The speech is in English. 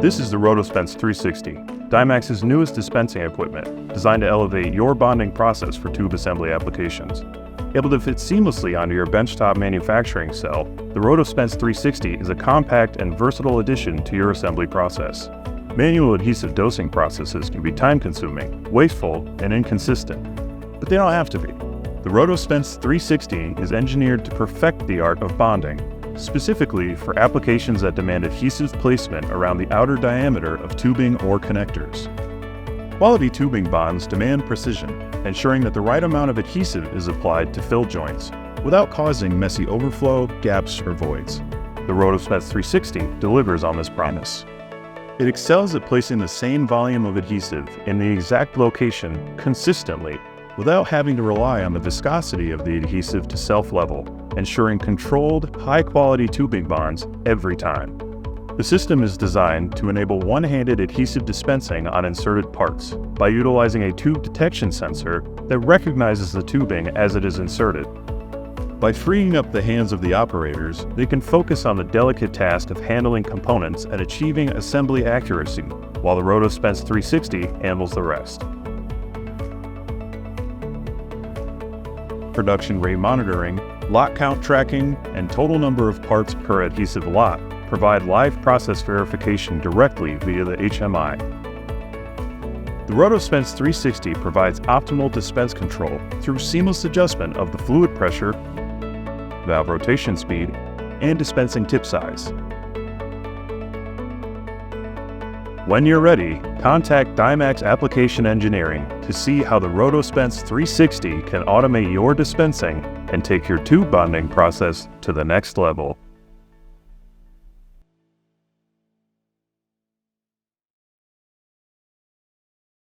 This is the RotoSpense 360, Dymax's newest dispensing equipment, designed to elevate your bonding process for tube assembly applications. Able to fit seamlessly onto your benchtop manufacturing cell, the RotoSpense 360 is a compact and versatile addition to your assembly process. Manual adhesive dosing processes can be time-consuming, wasteful, and inconsistent, but they don't have to be. The RotoSpense 360 is engineered to perfect the art of bonding, specifically for applications that demand adhesive placement around the outer diameter of tubing or connectors. Quality tubing bonds demand precision, ensuring that the right amount of adhesive is applied to fill joints, without causing messy overflow, gaps, or voids. The RotoSpense 360 delivers on this promise. It excels at placing the same volume of adhesive in the exact location consistently, without having to rely on the viscosity of the adhesive to self-level, ensuring controlled, high-quality tubing bonds every time. The system is designed to enable one-handed adhesive dispensing on inserted parts by utilizing a tube detection sensor that recognizes the tubing as it is inserted. By freeing up the hands of the operators, they can focus on the delicate task of handling components and achieving assembly accuracy, while the RotoSpense 360 handles the rest. Production rate monitoring, lot count tracking, and total number of parts per adhesive lot provide live process verification directly via the HMI. The RotoSpense 360 provides optimal dispense control through seamless adjustment of the fluid pressure, valve rotation speed, and dispensing tip size. When you're ready, contact Dymax Application Engineering to see how the RotoSpense 360 can automate your dispensing and take your tube bonding process to the next level.